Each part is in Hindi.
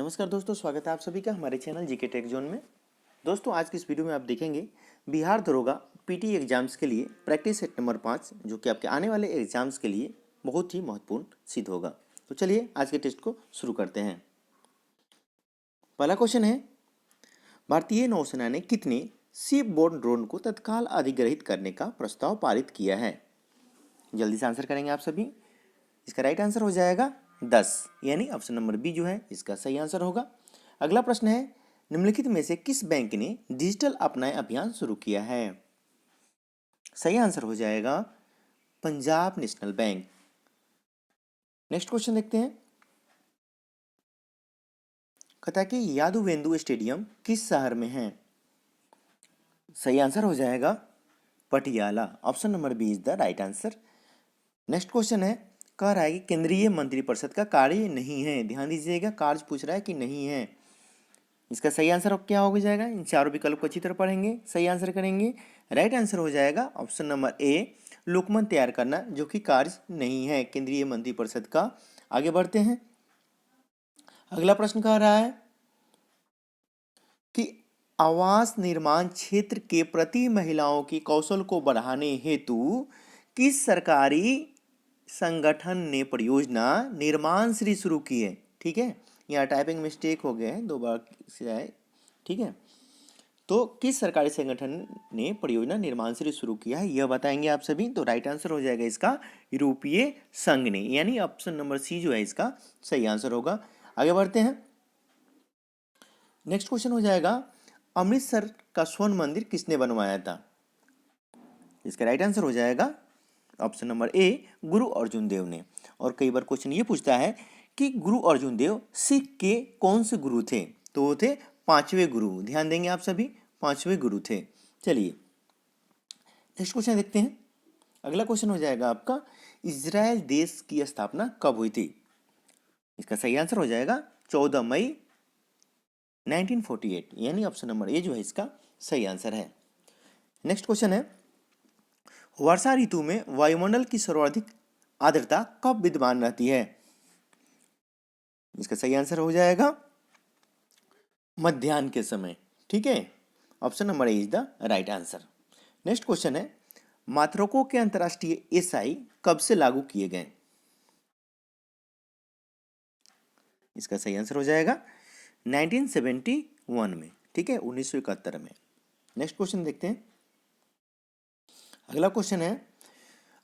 नमस्कार दोस्तों, स्वागत है आप सभी का हमारे चैनल जीके टेक जोन में। दोस्तों, आज की इस वीडियो में आप देखेंगे बिहार दरोगा पीटी एग्जाम्स के लिए प्रैक्टिस सेट नंबर 5, जो कि आपके आने वाले एग्जाम्स के लिए बहुत ही महत्वपूर्ण सिद्ध होगा। तो चलिए आज के टेस्ट को शुरू करते हैं। पहला क्वेश्चन है, भारतीय नौसेना ने कितने शिप बोर्न ड्रोन को तत्काल अधिग्रहित करने का प्रस्ताव पारित किया है? जल्दी से आंसर करेंगे आप सभी। इसका राइट आंसर हो जाएगा 10, यानी ऑप्शन नंबर बी जो है इसका सही आंसर होगा। अगला प्रश्न है, निम्नलिखित में से किस बैंक ने डिजिटल अपनाए अभियान शुरू किया है? सही आंसर हो जाएगा Punjab national bank. Next question देखते हैं। कहता है कि यादुवेंदु स्टेडियम किस शहर में है? सही आंसर हो जाएगा Patiala. Option number B is the right answer. Next question है, कह रहा है कि केंद्रीय मंत्रिपरिषद का कार्य नहीं है। ध्यान दीजिएगा, कार्य पूछ रहा है कि नहीं है। इसका सही आंसर क्या हो जाएगा? इन चारों विकल्प को अच्छी तरह पढ़ेंगे, सही आंसर करेंगे। राइट आंसर हो जाएगा ऑप्शन नंबर ए, लोकमत तैयार करना, जो कि कार्य नहीं है केंद्रीय मंत्रिपरिषद का। आगे बढ़ते हैं। अगला प्रश्न कह रहा है कि आवास निर्माण क्षेत्र के प्रति महिलाओं की कौशल को बढ़ाने हेतु किस सरकारी संगठन ने परियोजना निर्माण श्री शुरू की है? ठीक है, यहाँ टाइपिंग मिस्टेक हो गए हैं, 2 बार से आए। ठीक है, तो किस सरकारी संगठन ने परियोजना निर्माण श्री शुरू किया है, यह बताएंगे आप सभी। तो राइट आंसर हो जाएगा इसका यूरोपीय संघ ने, यानी ऑप्शन नंबर सी जो है इसका सही आंसर होगा। आगे बढ़ते हैं। नेक्स्ट क्वेश्चन हो जाएगा, अमृतसर का स्वर्ण मंदिर किसने बनवाया था? इसका राइट आंसर हो जाएगा ऑप्शन नंबर ए, गुरु अर्जुन देव ने। और कई बार क्वेश्चन ये पूछता है कि गुरु अर्जुन देव सिख के कौन से गुरु थे? तो वो थे 5वें गुरु। ध्यान देंगे आप सभी, 5वें गुरु थे। चलिए नेक्स्ट क्वेश्चन देखते हैं। अगला क्वेश्चन हो जाएगा आपका, इजराइल देश की स्थापना कब हुई थी? इसका सही आंसर हो जाएगा 14 मई 1948, यानी ऑप्शन नंबर ए जो है इसका सही आंसर है। नेक्स्ट क्वेश्चन है, वर्षा ऋतु में वायुमंडल की सर्वाधिक आर्द्रता कब विद्यमान रहती है? इसका सही आंसर हो जाएगा मध्याह्न के समय। ठीक है, option number A is the right answer. Next question है, मात्रकों के अंतर्राष्ट्रीय एसआई कब से लागू किए गए? इसका सही आंसर हो जाएगा 1971 में। ठीक है, 1971 में। नेक्स्ट क्वेश्चन देखते हैं। अगला क्वेश्चन है,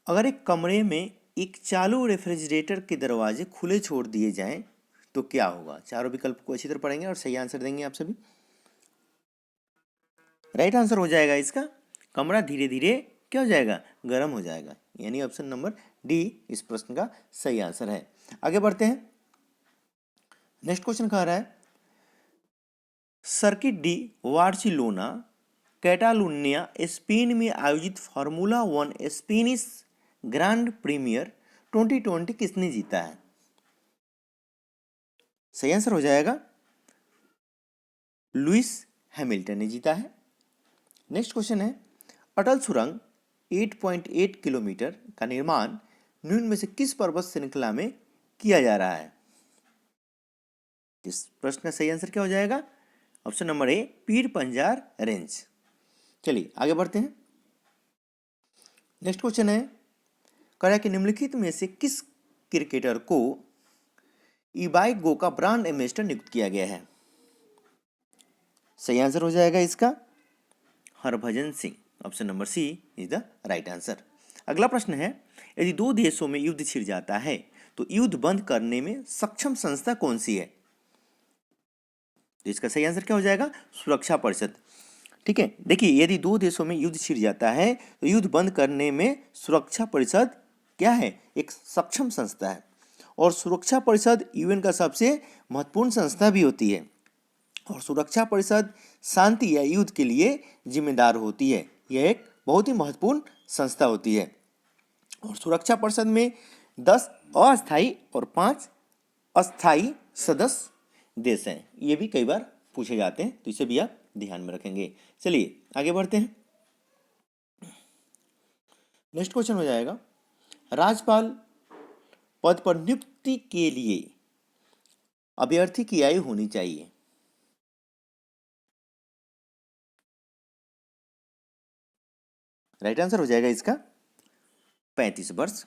अगर एक कमरे में एक चालू रेफ्रिजरेटर के दरवाजे खुले छोड़ दिए जाएं तो क्या होगा? चारों विकल्प को अच्छी तरह पढ़ेंगे और सही आंसर देंगे आप सभी। राइट आंसर हो जाएगा इसका, कमरा धीरे धीरे क्या हो जाएगा? गर्म हो जाएगा, यानी ऑप्शन नंबर डी इस प्रश्न का सही आंसर है। आगे बढ़ते हैं। नेक्स्ट क्वेश्चन कह रहा है, सर्किट डी बार्सिलोना कैटालुनिया स्पेन में आयोजित फार्मूला 1 स्पेनिश ग्रांड प्रीमियर 2020 किसने जीता है? सही आंसर हो जाएगा लुइस हैमिल्टन ने जीता है। नेक्स्ट क्वेश्चन है, अटल सुरंग 8.8 किलोमीटर का निर्माण निम्न में से किस पर्वत श्रृंखला में किया जा रहा है? इस प्रश्न का सही आंसर क्या हो जाएगा? Option number A, Pir पंजार range. चलिए आगे बढ़ते हैं। नेक्स्ट क्वेश्चन है, कह रहा है कि निम्नलिखित में से किस क्रिकेटर को ईबाई गो का ब्रांड एम्बेसडर नियुक्त किया गया है? सही आंसर हो जाएगा इसका Harbhajan Singh. Option number C is the right answer. अगला प्रश्न है, यदि दो देशों में युद्ध छिड़ जाता है तो युद्ध बंद करने में सक्षम संस्था कौन सी है? तो इसका सही आंसर क्या हो जाएगा? सुरक्षा परिषद। ठीक है, देखिए यदि दो देशों में युद्ध छिड़ जाता है तो युद्ध बंद करने में सुरक्षा परिषद क्या है? एक सक्षम संस्था है। और सुरक्षा परिषद यूएन का सबसे महत्वपूर्ण संस्था भी होती है। और सुरक्षा परिषद शांति या युद्ध के लिए जिम्मेदार होती है। यह एक बहुत ही महत्वपूर्ण संस्था होती है। और सुरक्षा परिषद में 10 अस्थायी और 5 अस्थायी सदस्य देश हैं। ये भी कई बार पूछे जाते हैं, तो इसे भी आप ध्यान में रखेंगे। चलिए आगे बढ़ते हैं। नेक्स्ट क्वेश्चन हो जाएगा, राज्यपाल पद पर नियुक्ति के लिए अभ्यर्थी की आयु होनी चाहिए? राइट आंसर हो जाएगा इसका 35 वर्ष।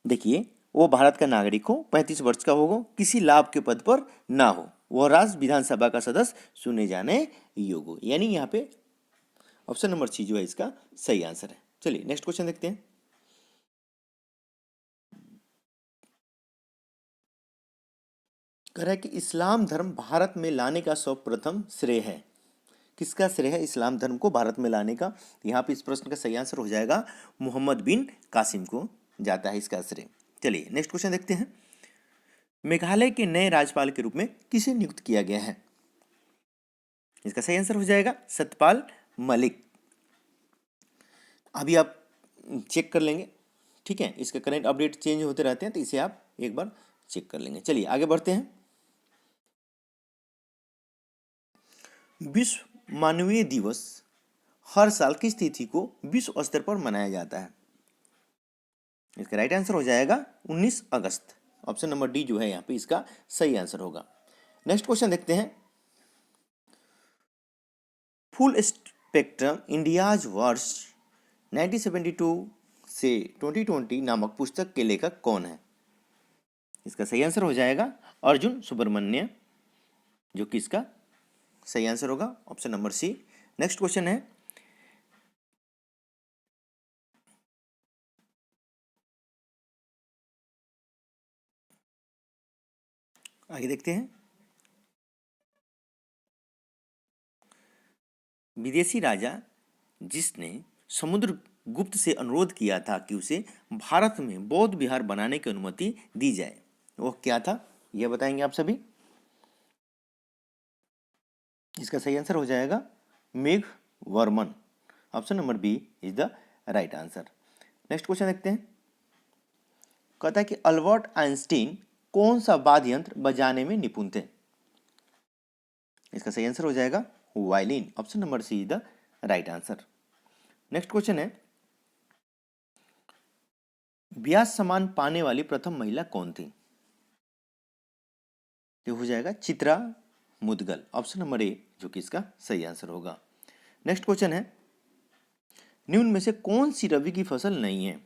देखिए, वो भारत का नागरिक हो, 35 वर्ष का होगा, किसी लाभ के पद पर ना हो, वह राज्य विधानसभा का सदस्य चुने जाने योग्य हो। यानी यहाँ पे ऑप्शन नंबर सी जो है इसका सही आंसर है। चलिए नेक्स्ट क्वेश्चन देखते हैं। कह रहा है कि इस्लाम धर्म भारत में लाने का सर्वप्रथम श्रेय है। किसका श्रेय है इस्लाम धर्म को भारत में लाने का? यहाँ पे इस प्रश्न का सही आंसर हो जाएगा मोहम्मद बिन कासिम को जाता है इसका श्रेय। चलिए नेक्स्ट क्वेश्चन देखते हैं। मेघालय के नए राज्यपाल के रूप में किसे नियुक्त किया गया है? इसका सही आंसर हो जाएगा सत्यपाल मलिक। अभी आप चेक कर लेंगे, ठीक है, इसका करंट अपडेट चेंज होते रहते हैं, तो इसे आप एक बार चेक कर लेंगे। चलिए आगे बढ़ते हैं। विश्व मानवीय दिवस हर साल किस तिथि को विश्व स्तर पर मनाया जाता है? इसका राइट आंसर हो जाएगा 19 अगस्त। ऑप्शन नंबर डी जो है यहाँ पे इसका सही आंसर होगा। नेक्स्ट क्वेश्चन देखते हैं। फुल स्पेक्ट्रम इंडियाज वर्ष 1972 से 2020 नामक पुस्तक के लेखक कौन है? इसका सही आंसर हो जाएगा अर्जुन सुब्रमण्य, जो कि इसका सही आंसर होगा option number C. Next question है, आगे देखते हैं। विदेशी राजा जिसने समुद्रगुप्त से अनुरोध किया था कि उसे भारत में बौद्ध विहार बनाने की अनुमति दी जाए, वो क्या था यह बताएंगे आप सभी। इसका सही आंसर हो जाएगा Meghavarman. Option number B is the right answer. Next question देखते हैं। कहता है कि अल्बर्ट आइंस्टीन कौन सा वाद्य यंत्र बजाने में निपुण थे? इसका सही आंसर हो जाएगा violin. Option number C is the right answer. Next question है, व्यास सम्मान पाने वाली प्रथम महिला कौन थी? ये हो जाएगा Chitra Mudgal. Option number A जो कि इसका सही आंसर होगा। नेक्स्ट क्वेश्चन है, निम्न में से कौन सी रबी की फसल नहीं है?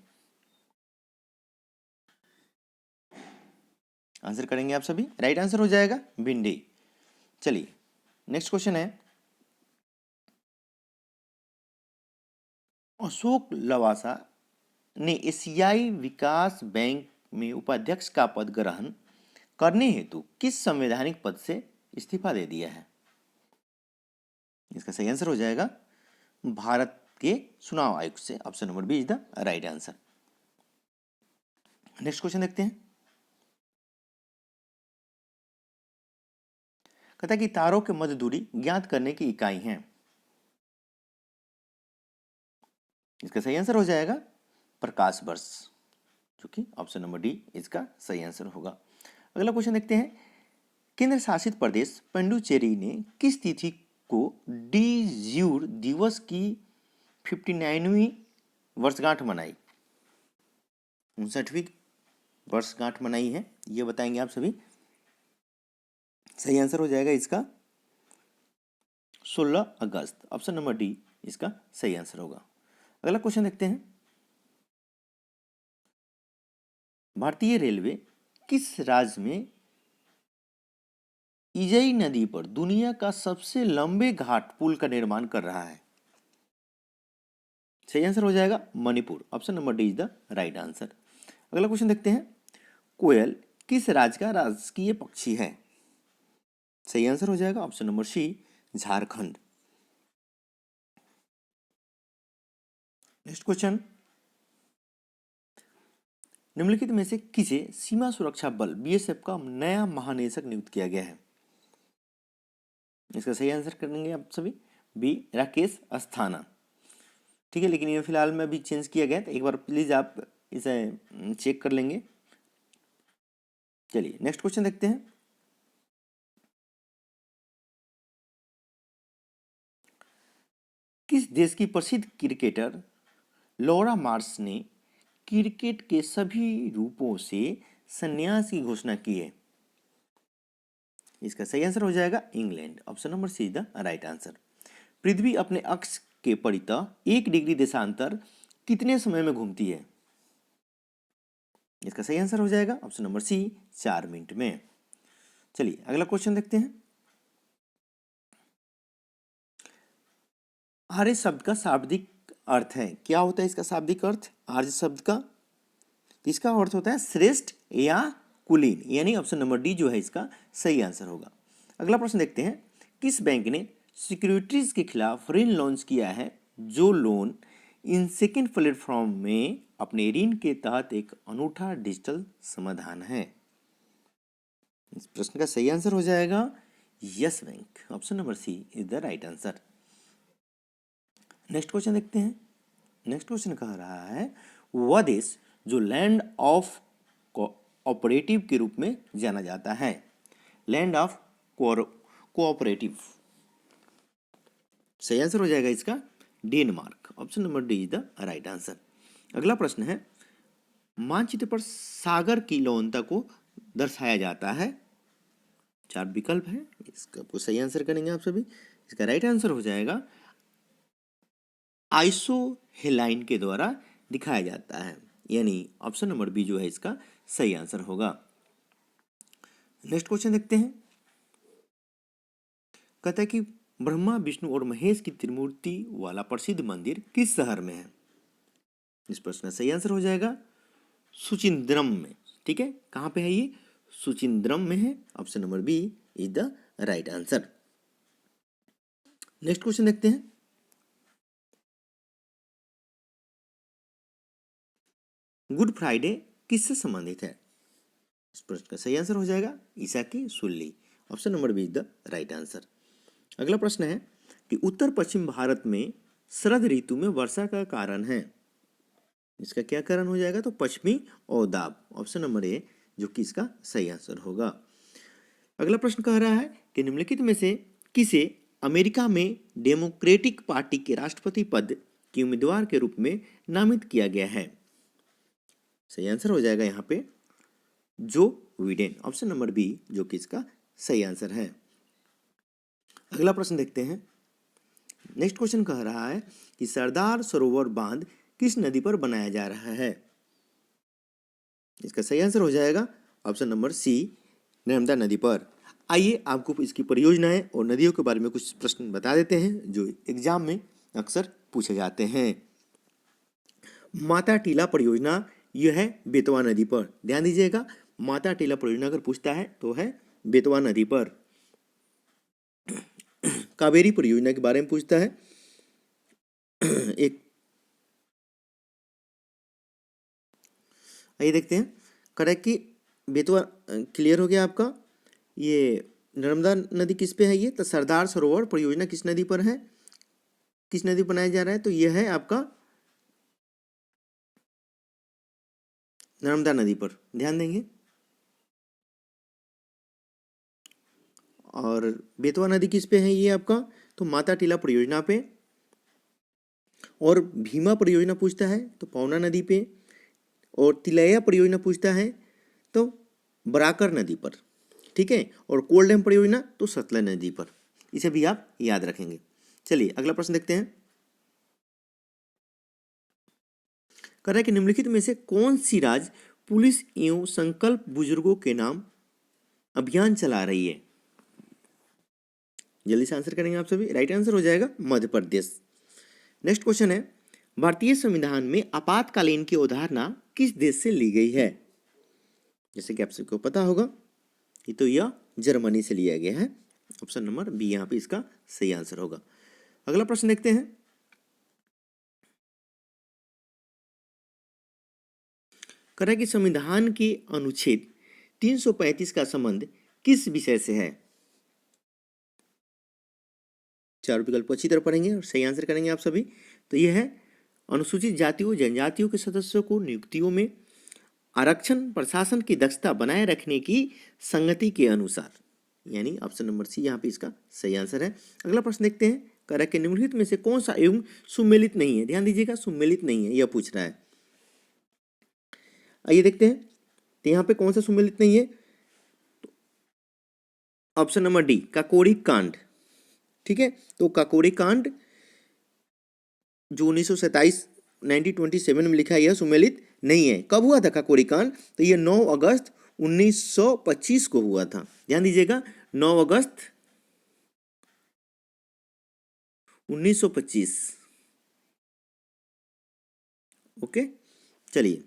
आंसर करेंगे आप सभी। राइट आंसर हो जाएगा भिंडी। चलिए नेक्स्ट क्वेश्चन है, अशोक लवासा ने एशियाई विकास बैंक में उपाध्यक्ष का पद ग्रहण करने हेतु किस संवैधानिक पद से इस्तीफा दे दिया है? इसका सही आंसर हो जाएगा भारत के चुनाव आयोग से। Option number B is the right answer. Next question देखते हैं। कहता है कि तारों के मध्य दूरी ज्ञात करने की इकाई है। इसका सही आंसर हो जाएगा प्रकाश वर्ष, जो कि ऑप्शन नंबर डी इसका सही आंसर होगा। अगला क्वेश्चन देखते हैं। केंद्र शासित प्रदेश पुडुचेरी ने किस तिथि को डी ज्यूर दिवस की 59वीं वर्षगांठ मनाई? 59वीं वर्षगांठ मनाई है, ये बताएंगे आप सभी। सही आंसर हो जाएगा इसका 16 अगस्त। ऑप्शन नंबर डी इसका सही आंसर होगा। अगला क्वेश्चन देखते हैं। भारतीय रेलवे किस राज्य में इजई नदी पर दुनिया का सबसे लंबे घाट पुल का निर्माण कर रहा है? सही आंसर हो जाएगा Manipur. Option number D is the right answer. अगला क्वेश्चन देखते हैं। कोयल किस राज्य का राजकीय पक्षी है? सही आंसर हो जाएगा option number C Jharkhand. Next question, निम्नलिखित में से किसे सीमा सुरक्षा बल बीएसएफ का नया महानिदेशक नियुक्त किया गया है? इसका सही आंसर करेंगे आप सभी। बी राकेश अस्थाना। ठीक है, लेकिन ये फिलहाल में अभी चेंज किया गया, तो एक बार प्लीज आप इसे चेक कर लेंगे। चलिए नेक्स्ट क्वेश्चन देखते हैं। किस देश की प्रसिद्ध क्रिकेटर लौरा मार्श ने क्रिकेट के सभी रूपों से संन्यास की घोषणा की है? इसका सही आंसर हो जाएगा England. Option number C is the right answer. पृथ्वी अपने अक्ष के परितः 1 डिग्री देशांतर कितने समय में घूमती है? इसका सही आंसर हो जाएगा ऑप्शन नंबर सी 4 मिनट में। चलिए अगला क्वेश्चन देखते हैं। आर्य शब्द का शाब्दिक अर्थ है, क्या होता है इसका शाब्दिक अर्थ आर्य शब्द का? इसका अर्थ होता है श्रेष्ठ या कुलीन, यानी ऑप्शन नंबर डी जो है इसका सही आंसर होगा। अगला प्रश्न देखते हैं। किस बैंक ने सिक्योरिटीज के खिलाफ ऋण लॉन्च किया है जो लोन इन सेकेंड प्लेटफॉर्म में अपने ऋण के तहत एक अनूठा डिजिटल समाधान है? इस प्रश्न का सही आंसर हो जाएगा Yes Bank. Option number C is the right answer. Next question देखते हैं। नेक्स्ट क्वेश्चन कह रहा है वह देश जो लैंड ऑफ कोऑपरेटिव के रूप में जाना जाता है, लैंड ऑफ कोऑपरेटिव, सही आंसर हो जाएगा इसका Denmark. Option number D is the right answer. अगला प्रश्न है मानचित्र पर सागर की लवणता को दर्शाया जाता है, 4 विकल्प है, इसका आपको सही आंसर करेंगे आप सभी। इसका राइट आंसर हो जाएगा आइसोहेलाइन के द्वारा दिखाया जाता है, यानी ऑप्शन नंबर बी जो है इसका सही आंसर होगा। नेक्स्ट क्वेश्चन देखते हैं। कहता है कि ब्रह्मा विष्णु और महेश की त्रिमूर्ति वाला प्रसिद्ध मंदिर किस शहर में है? इस प्रश्न का सही आंसर हो जाएगा सुचिंद्रम में। ठीक है, कहां पे है ये? सुचिंद्रम में है। Option number B is the right answer. Next question देखते हैं। गुड फ्राइडे किससे संबंधित है? इस प्रश्न का सही आंसर हो जाएगा ईसा की सूली। Option number B is the right answer. अगला प्रश्न है कि उत्तर पश्चिम भारत में शरद ऋतु में वर्षा का कारण है, इसका क्या कारण हो जाएगा? तो पश्चिमी औदाब। ऑप्शन नंबर ए जो कि इसका सही आंसर होगा। अगला प्रश्न कह रहा है कि निम्नलिखित में से किसे अमेरिका में डेमोक्रेटिक पार्टी के राष्ट्रपति पद के उम्मीदवार के रूप में नामित किया गया है? सही आंसर हो जाएगा यहाँ पे Joe Biden. Option number B जो कि इसका सही आंसर है। अगला प्रश्न देखते हैं। नेक्स्ट क्वेश्चन कह रहा है कि सरदार सरोवर बांध किस नदी पर बनाया जा रहा है? इसका सही आंसर हो जाएगा ऑप्शन नंबर सी नर्मदा नदी पर। आइए आपको इसकी परियोजनाएं और नदियों के बारे में कुछ प्रश्न बता देते हैं जो एग्जाम में अक्सर पूछे जाते हैं। माता टीला परियोजना यह है बेतवा नदी पर, ध्यान दीजिएगा। माता टीला परियोजना अगर पूछता है तो है बेतवा नदी पर। कावेरी परियोजना के बारे में पूछता है एक, आइए देखते हैं। करेक्ट कि बेतवा क्लियर हो गया आपका। ये नर्मदा नदी किस पे है? ये तो सरदार सरोवर परियोजना किस नदी पर है, किस नदी पर बनाया जा रहा है? तो यह है आपका नर्मदा नदी पर, ध्यान देंगे। और बेतवा नदी किस पे है? ये आपका तो माता टीला परियोजना पे। और भीमा परियोजना पूछता है तो पौना नदी पे। और तिलैया परियोजना पूछता है तो बराकर नदी पर। ठीक है, और कोल डैम परियोजना तो सतलज नदी पर। इसे भी आप याद रखेंगे। चलिए अगला प्रश्न देखते हैं। कह रहा है कि निम्नलिखित में से कौन सी राज्य पुलिस एवं संकल्प बुजुर्गों के नाम अभियान चला रही है? जल्दी से आंसर करेंगे आप सभी। राइट आंसर हो जाएगा मध्य प्रदेश। नेक्स्ट क्वेश्चन है भारतीय संविधान में आपातकालीन की अवधारणा किस देश से ली गई है? जैसे कि आप सबको पता होगा ये तो यह जर्मनी से लिया गया है। ऑप्शन नंबर बी यहाँ पे इसका सही आंसर होगा। अगला प्रश्न देखते हैं। कह रहा है कि संविधान के अनुच्छेद 335 का संबंध किस विषय से है? 4 विकल्प अच्छी तरह पढ़ेंगे और सही आंसर करेंगे आप सभी। तो यह है अनुसूचित जातियों जनजातियों के सदस्यों को नियुक्तियों में आरक्षण प्रशासन की दक्षता बनाए रखने की संगति के अनुसार, यानी ऑप्शन नंबर सी यहाँ पे इसका सही आंसर है। अगला प्रश्न देखते हैं। कह रहा है कि निम्नलिखित में से कौन सा एवं सुमेलित नहीं है? ध्यान दीजिएगा, सुमेलित नहीं है यह पूछ रहा है। आइए देखते हैं तो यहाँ पे कौन सा सुमेलित नहीं है। ऑप्शन नंबर डी काकोरी कांड। ठीक है, तो काकोरी कांड जो 1927 1927 में लिखा है यह सुमेलित नहीं है। कब हुआ था काकोरी कांड? तो ये 9 अगस्त 1925 को हुआ था। ध्यान दीजिएगा, 9 अगस्त 1925। ओके, चलिए।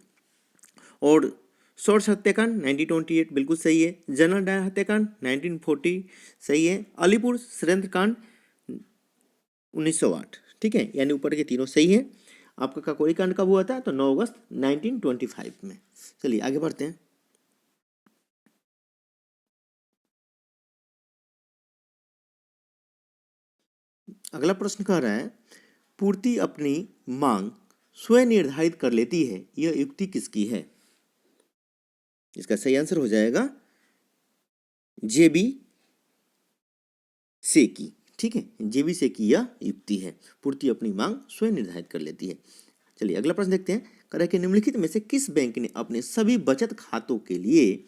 और सोर्स हत्याकांड 1928 बिल्कुल सही है। जनरल डायर हत्याकांड 1940 सही है। अलीपुर षड्यंत्र कांड 1908। ठीक है, यानी ऊपर के तीनों सही है। आपका काकोरी कांड कब हुआ था? तो 9 अगस्त 1925 में। चलिए आगे बढ़ते हैं। अगला प्रश्न कह रहा है पूर्ति अपनी मांग स्वयं निर्धारित कर लेती है, यह युक्ति किसकी है? इसका सही आंसर हो जाएगा जेबी से की। ठीक है, जेबी से की यह युक्ति है, पूर्ति अपनी मांग स्वयं निर्धारित कर लेती है। चलिए अगला प्रश्न देखते हैं। कह रहा है कि निम्नलिखित में से किस बैंक ने अपने सभी बचत खातों के लिए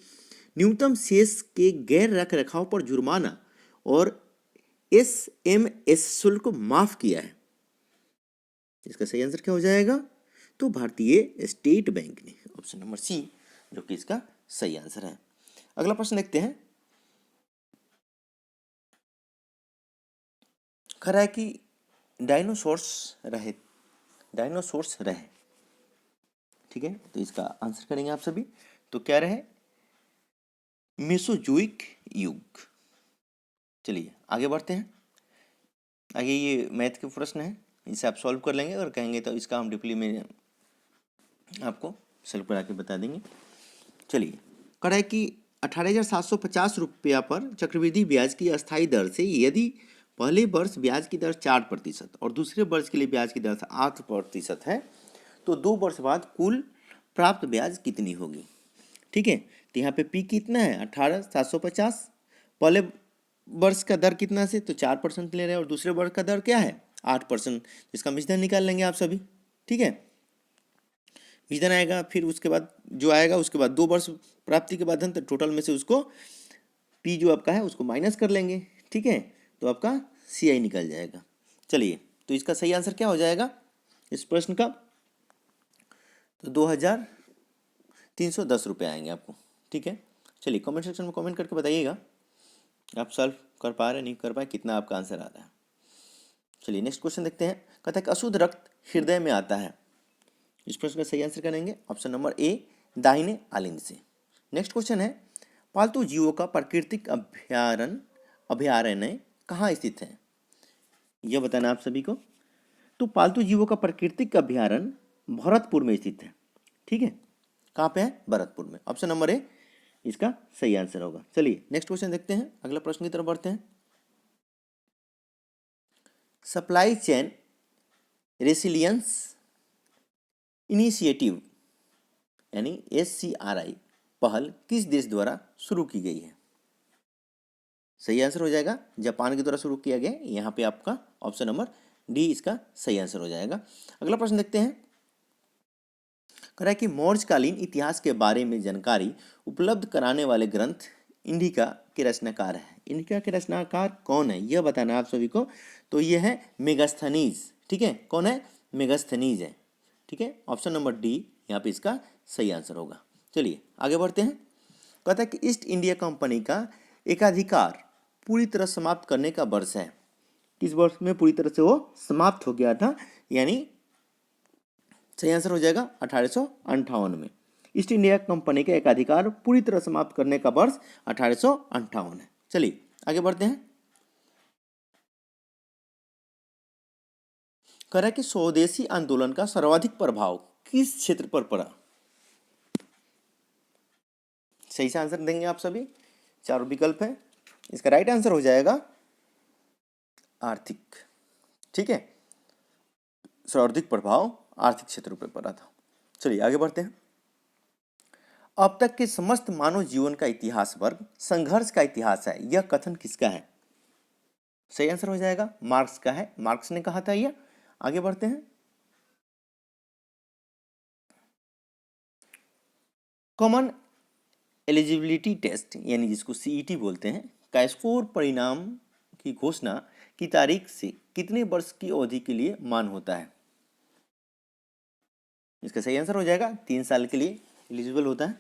न्यूनतम शेष के गैर रख रखाव पर जुर्माना और SMS शुल्क माफ किया है? इसका सही आंसर क्या हो जाएगा? तो भारतीय स्टेट बैंक ने, ऑप्शन नंबर सी, जो कि इसका सही आंसर है। अगला प्रश्न देखते हैं। कह रहा है कि डायनासोर्स रहे, डायनासोर्स रहे। ठीक है, तो इसका आंसर करेंगे आप सभी। तो क्या रहे? मेसोजोइक युग। चलिए आगे बढ़ते हैं। आगे ये मैथ के प्रश्न है, इसे आप सॉल्व कर लेंगे, और कहेंगे तो इसका हम डिप्ली में आपको सॉल्व करा के बता देंगे। चलिए, कह रहा है कि 18,750 रुपया पर चक्रवृद्धि ब्याज की अस्थायी दर से यदि पहले वर्ष ब्याज की दर 4% और दूसरे वर्ष के लिए ब्याज की दर 8% है, तो 2 वर्ष बाद कुल प्राप्त ब्याज कितनी होगी? ठीक है, तो यहाँ पे पी कितना है? 18,750। पहले वर्ष का दर कितना से? तो 4% ले रहे हैं, और दूसरे वर्ष का दर क्या है? 8%। इसका मिश्रण निकाल लेंगे आप सभी। ठीक है, विजन आएगा, फिर उसके बाद जो आएगा उसके बाद 2 वर्ष प्राप्ति के बाद धन, तो टोटल में से उसको पी जो आपका है उसको माइनस कर लेंगे। ठीक है, तो आपका CI निकल जाएगा। चलिए, तो इसका सही आंसर क्या हो जाएगा इस प्रश्न का? तो 2,310 रुपये आएंगे आपको। ठीक है, चलिए कमेंट सेक्शन में कमेंट करके बताइएगा आप सॉल्व कर पा रहे नहीं कर पाए, कितना आपका आंसर आ रहा है। चलिए नेक्स्ट क्वेश्चन देखते हैं। कहता है कि अशुद्ध रक्त हृदय में आता है। इस प्रश्न का सही आंसर करेंगे ऑप्शन नंबर ए, दाहिने आलिंग से। नेक्स्ट क्वेश्चन है पालतू जीवों का प्राकृतिक अभयारण्य कहाँ स्थित है? यह बताना आप सभी को। तो पालतू जीवों का प्राकृतिक अभयारण्य भरतपुर में स्थित है। ठीक है, कहाँ पे है? भरतपुर में। ऑप्शन नंबर ए इसका सही आंसर होगा। चलिए नेक्स्ट क्वेश्चन देखते हैं, अगला प्रश्न की तरफ बढ़ते हैं। सप्लाई चेन रेसिलियंस इनिशिएटिव यानी SCRI पहल किस देश द्वारा शुरू की गई है? सही आंसर हो जाएगा जापान के द्वारा शुरू किया गया। यहाँ पे आपका ऑप्शन नंबर डी इसका सही आंसर हो जाएगा। अगला प्रश्न देखते हैं। कह रहा है कि मौर्यकालीन इतिहास के बारे में जानकारी उपलब्ध कराने वाले ग्रंथ इंडिका के रचनाकार है। इंडिका के रचनाकार कौन है यह बताना आप सभी को। तो यह है मेगास्थनीज। ठीक है, कौन है? मेगास्थनीज है। ठीक है, ऑप्शन नंबर डी यहाँ पे इसका सही आंसर होगा। चलिए आगे बढ़ते हैं। कहता है कि ईस्ट इंडिया कंपनी का एकाधिकार पूरी तरह समाप्त करने का वर्ष है। किस वर्ष में पूरी तरह से वो समाप्त हो गया था? यानी सही आंसर हो जाएगा 1858 में। ईस्ट इंडिया कंपनी के एकाधिकार पूरी तरह समाप्त करने का वर्ष 1858 है। चलिए आगे बढ़ते हैं। कह रहा है कि स्वदेशी आंदोलन का सर्वाधिक प्रभाव किस क्षेत्र पर पड़ा? सही से आंसर देंगे आप सभी। चारों विकल्प है, इसका राइट आंसर हो जाएगा आर्थिक। ठीक है, सर्वाधिक प्रभाव आर्थिक क्षेत्र पर पड़ा था। चलिए आगे बढ़ते हैं। अब तक के समस्त मानव जीवन का इतिहास वर्ग संघर्ष का इतिहास है, यह कथन किसका है? सही आंसर हो जाएगा मार्क्स का है, मार्क्स ने कहा था यह। आगे बढ़ते हैं। कॉमन एलिजिबिलिटी टेस्ट यानी जिसको CET बोलते हैं का स्कोर परिणाम की घोषणा की तारीख से कितने वर्ष की अवधि के लिए मान होता है? इसका सही आंसर हो जाएगा 3 साल के लिए एलिजिबल होता है।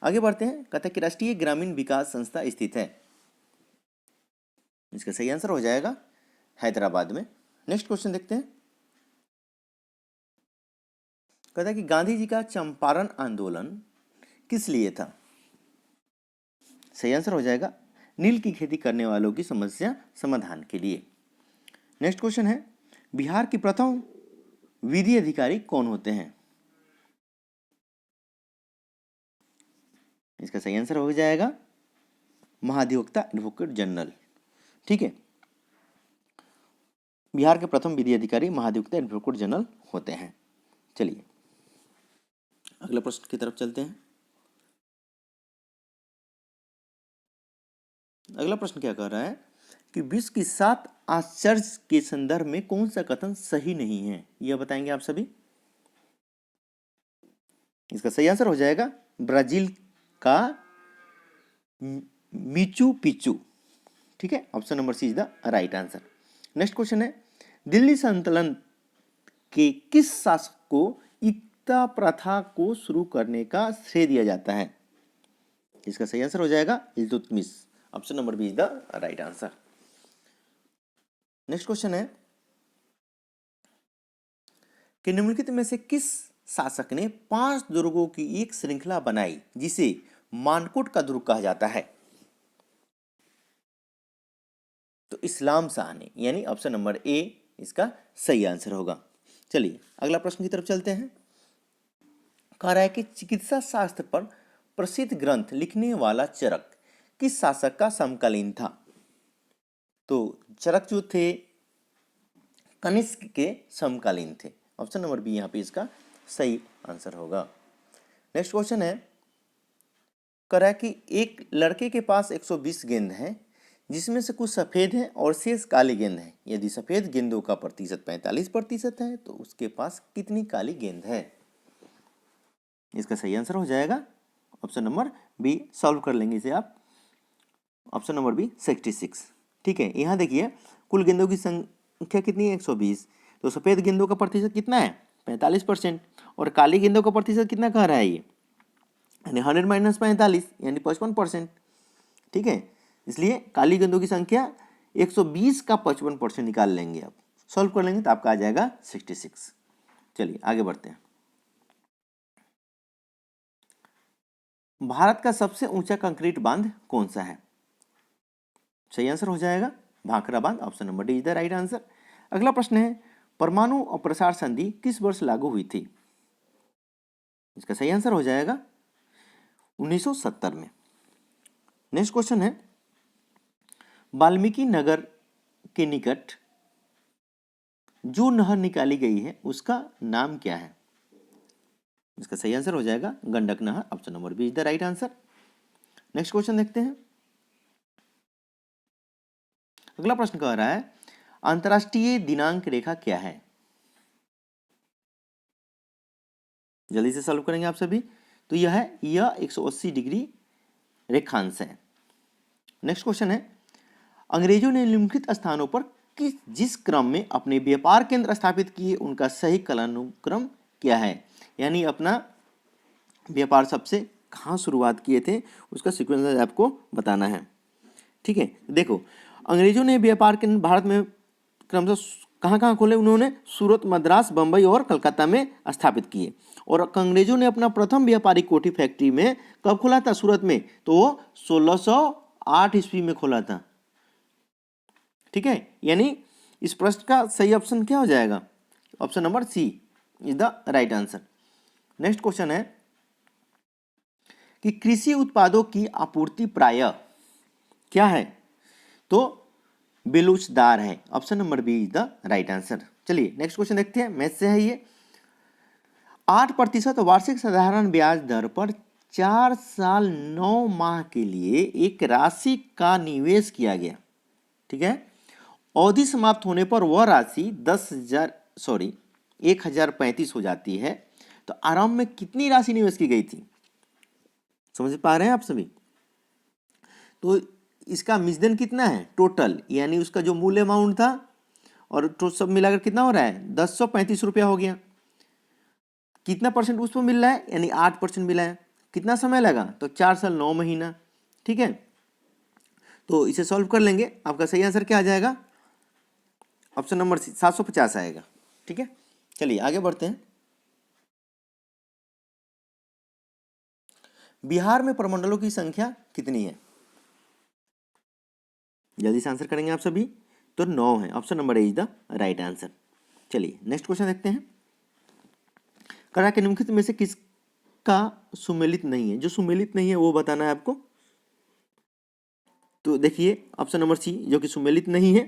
आगे बढ़ते हैं, कहता है कि राष्ट्रीय ग्रामीण विकास संस्था स्थित है। इसका सही आंसर हो जाएगा हैदराबाद में। नेक्स्ट क्वेश्चन देखते हैं, कहता है कि गांधी जी का चंपारण आंदोलन किस लिए था? सही आंसर हो जाएगा नील की खेती करने वालों की समस्या समाधान के लिए। नेक्स्ट क्वेश्चन है, बिहार के प्रथम विधि अधिकारी कौन होते हैं? इसका सही आंसर हो जाएगा महाधिवक्ता एडवोकेट जनरल। ठीक है, बिहार के प्रथम विधि अधिकारी महाधिवक्ता एडवोकेट जनरल होते हैं। चलिए अगले प्रश्न की तरफ चलते हैं। अगला प्रश्न क्या कह रहा है कि विश्व की 7 आश्चर्य के संदर्भ में कौन सा कथन सही नहीं है, यह बताएंगे आप सभी। इसका सही आंसर हो जाएगा ब्राजील का मीचू पिचू। ठीक है, option number C is the right answer. Next question है, दिल्ली सल्तनत के किस शासक को इक्ता प्रथा को शुरू करने का श्रेय दिया जाता है? इसका सही आंसर हो जाएगा Iltutmish. Option number B is the right answer. Next question है कि निम्नलिखित में से किस शासक ने 5 दुर्गों की एक श्रृंखला बनाई जिसे मानकोट का दुर्ग कहा जाता है? तो इस्लाम शाह ने, यानी ऑप्शन नंबर ए इसका सही आंसर होगा। चलिए अगला प्रश्न की तरफ चलते हैं। कह रहा है कि चिकित्सा शास्त्र पर प्रसिद्ध ग्रंथ लिखने वाला चरक किस शासक का समकालीन था? तो चरक जो थे कनिष्क के समकालीन थे। ऑप्शन नंबर बी यहाँ पे इसका सही आंसर होगा। नेक्स्ट क्वेश्चन है, कह रहा है कि एक लड़के के पास 120 गेंद हैं जिसमें से कुछ सफेद हैं और शेष काली गेंद हैं। यदि सफेद गेंदों का प्रतिशत 45% है तो उसके पास कितनी काली गेंद है? इसका सही आंसर हो जाएगा ऑप्शन नंबर बी। सॉल्व कर लेंगे इसे आप। Option number B 66। ठीक है, यहाँ देखिए कुल गेंदों की संख्या कितनी है? 120। तो सफेद गेंदों का प्रतिशत कितना है? 45%। और काली गेंदों का प्रतिशत कितना कह रहा है ये? यानी 100 माइनस 45 यानी 55%। ठीक है, इसलिए काली गेंदों की संख्या 120 का 55% निकाल लेंगे। आप सॉल्व कर लेंगे तो आपका आ जाएगा 66। चलिए आगे बढ़ते हैं। भारत का सबसे ऊंचा कंक्रीट बांध कौन सा है? सही आंसर हो जाएगा भाखड़ा बांध। Option number D is the right answer. अगला प्रश्न है, परमाणु अप्रसार संधि किस वर्ष लागू हुई थी? इसका सही आंसर हो जाएगा 1970 में। नेक्स्ट क्वेश्चन है, वाल्मीकि नगर के निकट जो नहर निकाली गई है उसका नाम क्या है? इसका सही आंसर हो जाएगा गंडक नहर। Option number B is the right answer. Next question देखते हैं। अगला प्रश्न कह रहा है, अंतरराष्ट्रीय दिनांक रेखा क्या है? जल्दी से सॉल्व करेंगे आप सभी। तो यह 180 डिग्री रेखांश है। नेक्स्ट क्वेश्चन है, अंग्रेजों ने निम्नलिखित स्थानों पर जिस क्रम में अपने व्यापार केंद्र स्थापित किए उनका सही कालानुक्रम क्या है? यानी अपना व्यापार सबसे कहाँ शुरुआत किए थे उसका सीक्वेंस आपको बताना है। ठीक है, देखो अंग्रेजों ने व्यापार केंद्र भारत में क्रमशः कहाँ कहाँ खोले? उन्होंने सूरत, मद्रास, बंबई और कलकत्ता में स्थापित किए। और अंग्रेजों ने अपना प्रथम व्यापारिक कोठी फैक्ट्री में कब खोला था? सूरत में। तो वो 1608 ईस्वी में खोला था। ठीक है, यानी इस प्रश्न का सही ऑप्शन क्या हो जाएगा? Option number C is the right answer. Next question है कि कृषि उत्पादों की आपूर्ति प्रायः क्या है? तो बेलूचदार है। Option number B is the right answer. चलिए नेक्स्ट क्वेश्चन देखते हैं, मैथ से है ये। 8% वार्षिक साधारण ब्याज दर पर 4 साल 9 माह के लिए एक राशि का निवेश किया गया। ठीक है, अवधि समाप्त होने पर वह राशि 1035 हो जाती है। तो आरंभ में कितनी राशि निवेश की गई थी? समझ पा रहे हैं आप सभी? तो इसका मिश्रण कितना है टोटल, यानी उसका जो मूल अमाउंट था और तो सब मिलाकर कितना हो रहा है 1035 रुपया हो गया। कितना परसेंट उसको मिल रहा है, यानी 8% मिला है। कितना समय लगा, तो 4 साल 9 महीना। ठीक है, तो इसे सॉल्व कर लेंगे, आपका सही आंसर क्या आ जाएगा, ऑप्शन नंबर 750 आएगा। ठीक है, चलिए आगे बढ़ते हैं। बिहार में प्रमंडलों की संख्या कितनी है, जल्दी से आंसर करेंगे आप सभी। तो 9 है, option number A is the right answer. चलिए नेक्स्ट क्वेश्चन देखते हैं। करा के निम्नलिखित में से किसका सुमेलित नहीं है, जो सुमेलित नहीं है वो बताना है आपको। तो देखिए ऑप्शन नंबर सी जो कि सुमेलित नहीं है,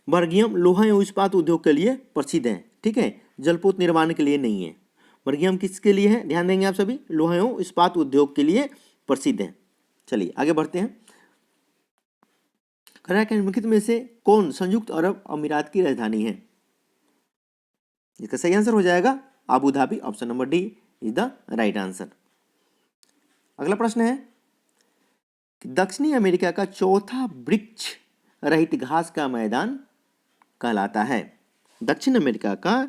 बर्गियम लोहा एवं इस्पात उद्योग के लिए प्रसिद्ध है। ठीक है, जलपोत निर्माण के लिए नहीं है। बर्गियम किसके लिए है, ध्यान देंगे आप सभी, लोहा एवं इस्पात उद्योग के लिए प्रसिद्ध है। चलिए आगे बढ़ते हैं। करा के निम्नलिखित में से कौन संयुक्त अरब अमीरात की राजधानी है, इसका सही आंसर हो जाएगा Abu Dhabi, option number D is the right answer. अगला प्रश्न है कि दक्षिणी अमेरिका का चौथा वृक्ष रहित घास का मैदान कहलाता है। दक्षिण अमेरिका का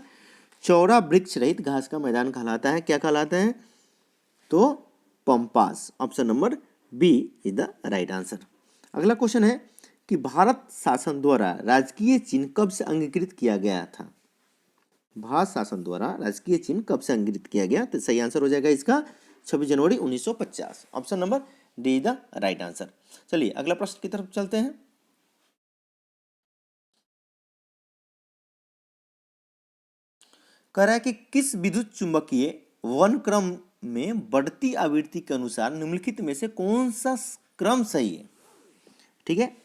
चौड़ा वृक्ष रहित घास का मैदान कहलाता है, क्या कहलाता है, तो pampas, option number B is the right answer. अगला क्वेश्चन है कि भारत शासन द्वारा राजकीय चिन्ह कब से अंगीकृत किया गया था। भारत शासन द्वारा राजकीय चिन्ह कब से अंगीकृत किया गया, तो सही आंसर हो जाएगा इसका 26 जनवरी 1950, option number D the right answer. चलिए अगला प्रश्न की तरफ चलते हैं। कह रहा है कि किस विद्युत चुंबकीय वन क्रम में बढ़ती आवृत्ति के अनुसार निम्नलिखित में से कौन सा क्रम सही है। ठीक है,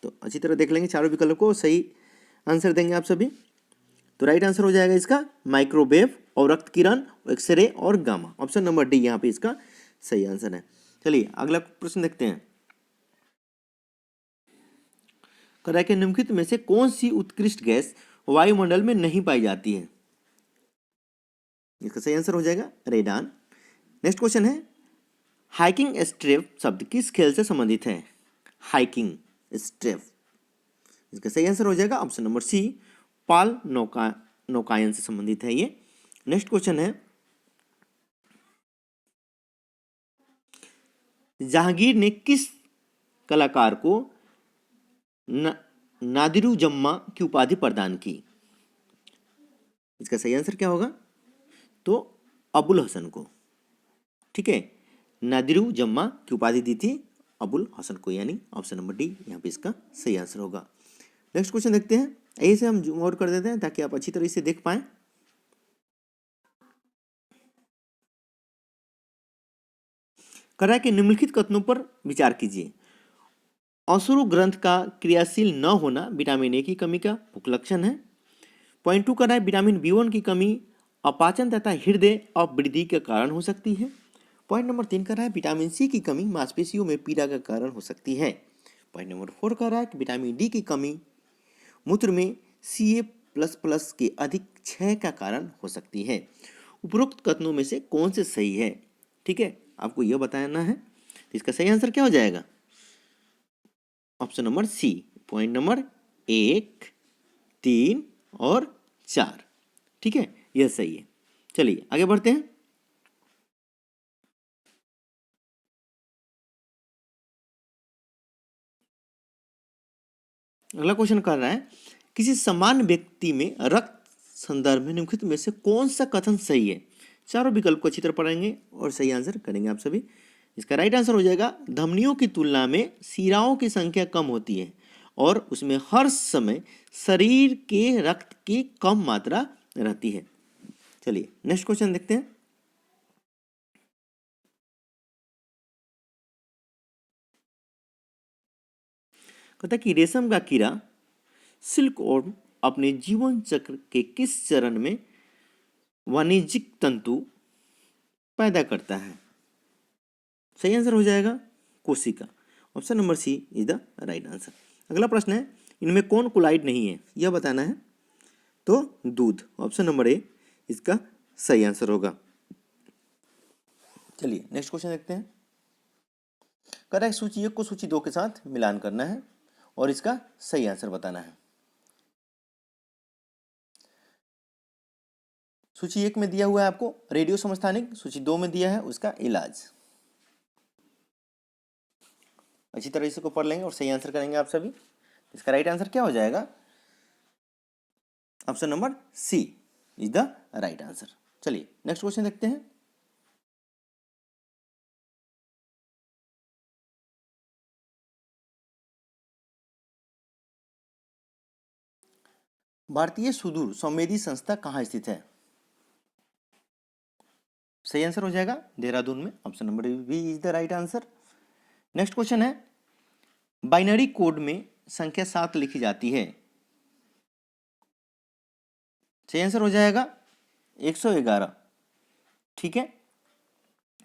तो अच्छी तरह देख लेंगे चारों विकल्प को, सही आंसर देंगे आप सभी। तो राइट आंसर हो जाएगा इसका माइक्रोवेव और रक्त किरण, एक्सरे और गामा, ऑप्शन नंबर डी यहाँ पे इसका सही आंसर है। चलिए अगला प्रश्न देखते हैं। कह रहा है कि निम्नलिखित में से कौन सी उत्कृष्ट गैस वायुमंडल में नहीं पाई जाती है, इसका सही आंसर हो जाएगा रेडान। नेक्स्ट क्वेश्चन है हाइकिंग स्ट्रेप शब्द किस खेल से संबंधित है, हाइकिंग स्ट्रेप, इसका सही आंसर हो जाएगा ऑप्शन नंबर सी पाल नौकायन से संबंधित है ये। नेक्स्ट क्वेश्चन है जहांगीर ने किस कलाकार को नादिरू जम्मा की उपाधि प्रदान की, इसका सही आंसर क्या होगा, तो अबुल हसन को। ठीक है, नादिरू जम्मा की उपाधि दी थी अबुल हसन को, यानी ऑप्शन नंबर डी यहाँ पे इसका सही आंसर होगा। नेक्स्ट क्वेश्चन देखते हैं, यही से हम जूम आउट कर देते हैं ताकि आप अच्छी तरह से देख पाएं। कह रहा है कि निम्नलिखित कथनों पर विचार कीजिए। अश्रु ग्रंथ का क्रियाशील न होना विटामिन ए की कमी का मुख्य लक्षण है। पॉइंट 2 कर रहा है विटामिन B1 की कमी अपाचन तथा हृदय अवृद्धि के कारण हो सकती है। पॉइंट नंबर 3 कर रहा है विटामिन सी की कमी मांसपेशियों में पीड़ा का कारण हो सकती है। पॉइंट नंबर 4 कर रहा है कि विटामिन डी की कमी मूत्र में Ca++ के अधिक क्षय का कारण हो सकती है। उपरोक्त कथनों में से कौन से सही है, ठीक है, आपको यह बताना है। तो इसका सही आंसर क्या हो जाएगा, option number C, point number 1, 3 और 4। ठीक है, यह सही है। चलिए आगे बढ़ते हैं। अगला क्वेश्चन कर रहा है किसी समान व्यक्ति में रक्त संदर्भ में निम्नलिखित में से कौन सा कथन सही है। चारों विकल्प को अच्छी तरह पढ़ेंगे और सही आंसर करेंगे आप सभी। इसका राइट आंसर हो जाएगा धमनियों की तुलना में शिराओं की संख्या कम होती है और उसमें हर समय शरीर के रक्त की कम मात्रा रहती है। चलिए नेक्स्ट क्वेश्चन देखते हैं। कहता है कि रेशम का कीड़ा सिल्क वर्म अपने जीवन चक्र के किस चरण में वाणिज्यिक तंतु पैदा करता है। सही आंसर हो जाएगा कोशिका, option number C is the right answer. अगला प्रश्न है इनमें कौन कोलाइड नहीं है यह बताना है, तो दूध, ऑप्शन नंबर ए इसका सही आंसर होगा। चलिए नेक्स्ट क्वेश्चन देखते हैं। कह रहा है सूची 1 को सूची 2 के साथ मिलान करना है और इसका सही आंसर बताना है। सूची 1 में दिया हुआ है आपको रेडियो समस्थानिक, सूची 2 में दिया है उसका इलाज। अच्छी तरह से को पढ़ लेंगे और सही आंसर करेंगे आप सभी। इसका राइट आंसर क्या हो जाएगा? Option number C is the right answer. चलिए नेक्स्ट क्वेश्चन देखते हैं। भारतीय सुदूर संवेदी संस्था कहाँ स्थित है? सही आंसर हो जाएगा देहरादून में। Option number B is the right answer. Next question है, बाइनरी कोड में संख्या 7 लिखी जाती है। सही आंसर हो जाएगा 111। ठीक है,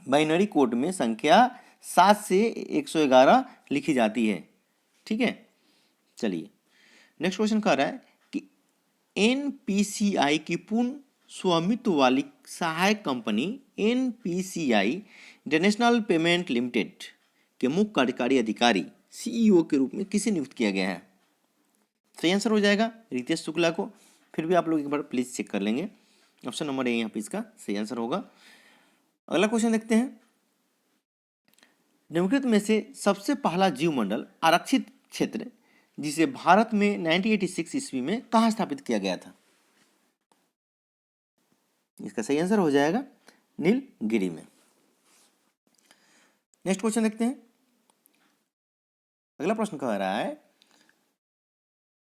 बाइनरी कोड में संख्या 7 से 111 लिखी जाती है। ठीक है, चलिए नेक्स्ट क्वेश्चन कह रहा है कि एनपीसीआई की पूर्ण स्वामित्व वाली सहायक company NPCI international payment limited के मुख्य कार्यकारी अधिकारी सीईओ के रूप में किसे नियुक्त किया गया है? सही आंसर हो जाएगा रितेश शुक्ला को। फिर भी आप लोग एक बार प्लीज चेक कर लेंगे। ऑप्शन नंबर ए यहाँ पे इसका सही आंसर होगा। अगला क्वेश्चन देखते हैं, निम्नलिखित में से सबसे पहला जीव मंडल आरक्षित क्षेत्र जिसे भारत में 1986 ईस्वी में कहाँ स्थापित किया गया था? इसका सही आंसर हो जाएगा नीलगिरी में। नेक्स्ट क्वेश्चन देखते हैं। अगला प्रश्न कह रहा है,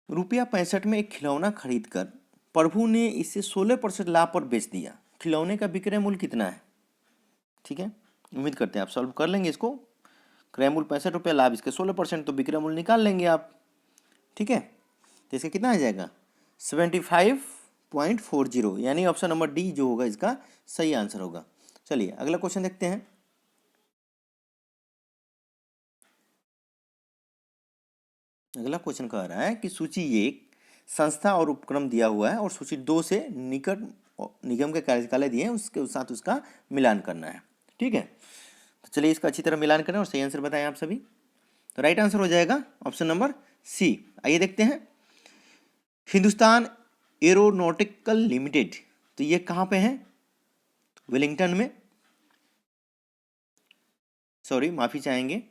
₹65 में एक खिलौना खरीदकर प्रभु ने इसे 16% लाभ पर बेच दिया। खिलौने का विक्रय मूल्य कितना है? ठीक है, उम्मीद करते हैं आप सॉल्व कर लेंगे इसको। क्रय मूल्य ₹65, लाभ इसके 16%, तो विक्रय मूल्य निकाल लेंगे आप। ठीक है, तो इसका कितना आ जाएगा 75.40, यानी ऑप्शन नंबर डी जो होगा इसका सही आंसर होगा। चलिए अगला क्वेश्चन देखते हैं। अगला क्वेश्चन कह रहा है कि सूची 1 संस्था और उपक्रम दिया हुआ है और सूची 2 से निकट निगम के कार्यकालय दिए हैं, उसके साथ उसका मिलान करना है। ठीक है, तो चलिए इसका अच्छी तरह मिलान करें और सही आंसर बताएं आप सभी। तो राइट आंसर हो जाएगा ऑप्शन नंबर सी। आइए देखते हैं, हिंदुस्तान एरोनॉटिकल लिमिटेड, तो ये कहाँ पे है? वेलिंगटन में, सॉरी माफी चाहेंगे।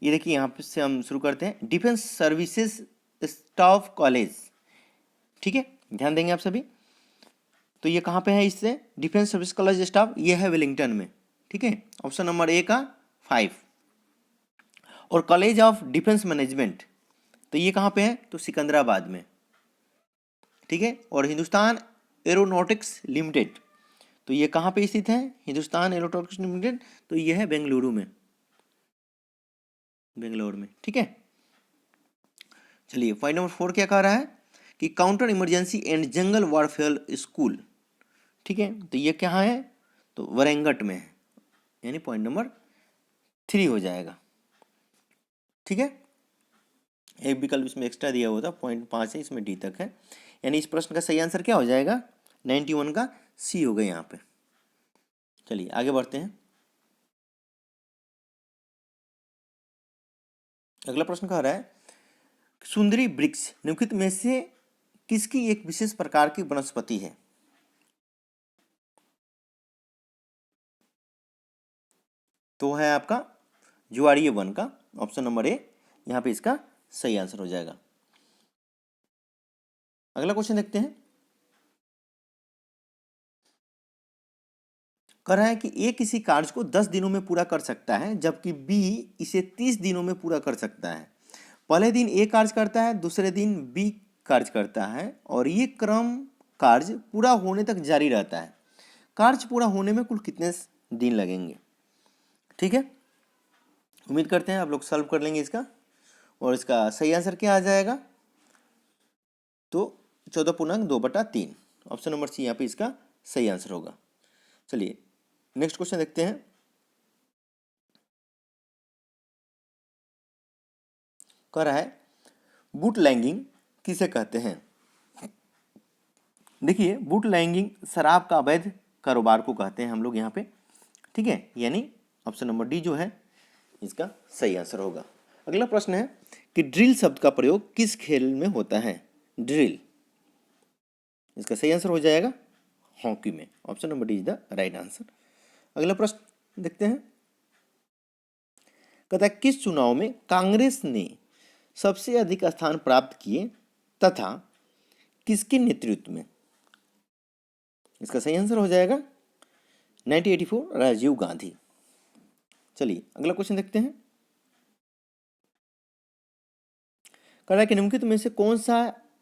ये देखिए यहाँ पे से हम शुरू करते हैं, डिफेंस सर्विसेज स्टाफ कॉलेज। ठीक है, ध्यान देंगे आप सभी। तो ये कहाँ पे है? इससे डिफेंस सर्विस कॉलेज स्टाफ, ये है वेलिंगटन में। ठीक है, ऑप्शन नंबर ए का 5। और कॉलेज ऑफ डिफेंस मैनेजमेंट, तो ये कहाँ पे है? तो सिकंदराबाद में। ठीक है, और हिंदुस्तान एरोनॉटिक्स लिमिटेड, तो ये कहाँ पे स्थित है? हिंदुस्तान एरोनॉटिक्स लिमिटेड, तो ये है बेंगलुरु में, बेंगलोर में। ठीक है, चलिए पॉइंट नंबर 4 क्या कह रहा है कि counter emergency and jungle warfare school. ठीक है, तो ये कहाँ है? तो वरंगट में है, यानी पॉइंट नंबर 3 हो जाएगा। ठीक है, एक विकल्प इसमें एक्स्ट्रा दिया हुआ था, पॉइंट 5 है, इसमें डी तक है, यानी इस प्रश्न का सही आंसर क्या हो जाएगा? 91 का सी होगा यहाँ पे। चलिए आगे बढ़ते हैं। अगला प्रश्न कह रहा है, सुंदरी वृक्ष निम्नलिखित में से किसकी एक विशेष प्रकार की वनस्पति है? तो है आपका ज्वारीय वन का, ऑप्शन नंबर ए यहाँ पे इसका सही आंसर हो जाएगा। अगला क्वेश्चन देखते हैं, कह रहा है कि ए किसी कार्य को 10 दिनों में पूरा कर सकता है जबकि बी इसे 30 दिनों में पूरा कर सकता है। पहले दिन ए कार्य करता है, दूसरे दिन बी कार्य करता है और ये क्रम कार्य पूरा होने तक जारी रहता है। कार्य पूरा होने में कुल कितने दिन लगेंगे? ठीक है, उम्मीद करते हैं आप लोग सॉल्व कर लेंगे इसका, और इसका सही आंसर क्या आ जाएगा? तो 14.2/3, ऑप्शन नंबर सी यहाँ पे इसका सही आंसर होगा। चलिए नेक्स्ट क्वेश्चन देखते हैं। कह रहा है बूटलैंगिंग किसे कहते हैं? देखिए बूटलैंगिंग शराब का अवैध कारोबार को कहते हैं हम लोग यहाँ पे, ठीक है। यानी ऑप्शन नंबर डी जो है इसका सही आंसर होगा। अगला प्रश्न है कि ड्रिल शब्द का प्रयोग किस खेल में होता है? ड्रिल, इसका सही आंसर हो जाएगा हॉकी में। Option number D is the right answer. अगला प्रश्न देखते हैं, कहता है किस चुनाव में कांग्रेस ने सबसे अधिक स्थान प्राप्त किए तथा किसके नेतृत्व में? इसका सही आंसर हो जाएगा 1984 राजीव गांधी। चलिए अगला क्वेश्चन देखते हैं, कह रहा है कि निम्नलिखित में से कौन सा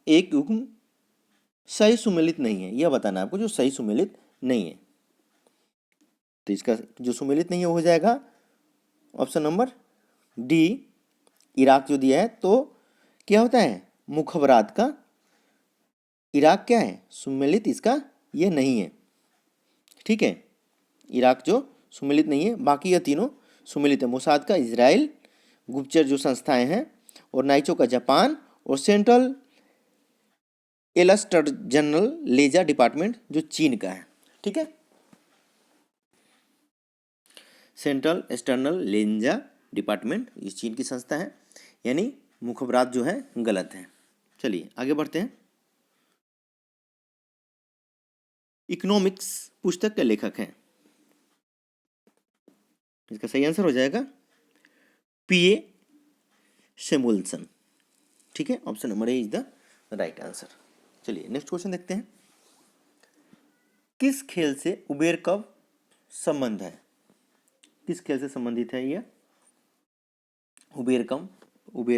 एक युग्म सही सुमेलित नहीं है? यह बताना है आपको जो सही सुमेलित नहीं है। तो इसका जो सुमेलित नहीं है हो जाएगा ऑप्शन नंबर डी, इराक जो दिया है। तो क्या होता है मुखबरात का, इराक क्या है सुमेलित, इसका ये नहीं है, ठीक है। इराक जो सुमेलित नहीं है, बाकी यह तीनों सुमेलित है। मोसाद का इजराइल, गुप्तचर जो संस्थाएं हैं, और नाइचो का जापान, और सेंट्रल एलस्टर जनरल लेजा डिपार्टमेंट जो चीन का है, ठीक है। सेंट्रल एक्सटर्नल लेंजा डिपार्टमेंट ये चीन की संस्था है, यानी मुखबरात जो है गलत है। चलिए आगे बढ़ते हैं। इकोनॉमिक्स पुस्तक के लेखक हैं, इसका सही आंसर हो जाएगा पीए सैमुअल्सन, ठीक है। Option number A is the right answer. चलिए नेक्स्ट क्वेश्चन देखते हैं, किस खेल से उबेर कप संबंध है? किस खेल से संबंधित है यह उबेर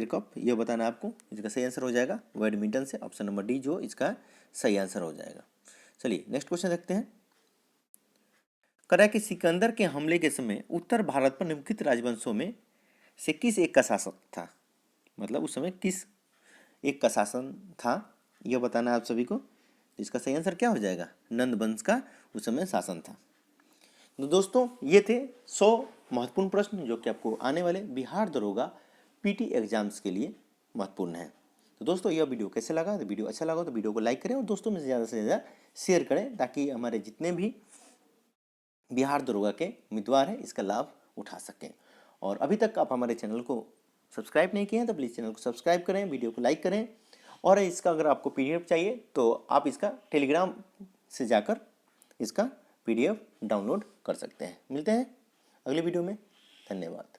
कप, यह बताना है आपको। इसका सही आंसर हो जाएगा बैडमिंटन से। ऑप्शन नंबर डी जो इसका सही आंसर हो जाएगा। चलिए नेक्स्ट क्वेश्चन देखते हैं, कह रहा है कि सिकंदर के हमले के समय उत्तर भारत पर निम्नलिखित राजवंशों में से किस एक का शासक था? मतलब उस समय किस एक का शासन था, यह बताना है आप सभी को। इसका सही आंसर क्या हो जाएगा? नंद वंश का उस समय शासन था। तो दोस्तों ये थे 100 महत्वपूर्ण प्रश्न जो कि आपको आने वाले बिहार दरोगा पीटी एग्जाम्स के लिए महत्वपूर्ण है। तो दोस्तों यह वीडियो कैसे लगा? तो वीडियो अच्छा लगा तो वीडियो को लाइक करें और दोस्तों में से ज़्यादा शेयर करें, ताकि हमारे जितने भी बिहार दरोगा के उम्मीदवार हैं इसका लाभ उठा सकें। और अभी तक आप हमारे चैनल को सब्सक्राइब नहीं किए हैं तो प्लीज़ चैनल को सब्सक्राइब करें, वीडियो को लाइक करें। और इसका अगर आपको पीडीएफ चाहिए तो आप इसका टेलीग्राम से जाकर इसका पीडीएफ डाउनलोड कर सकते हैं। मिलते हैं अगले वीडियो में, धन्यवाद।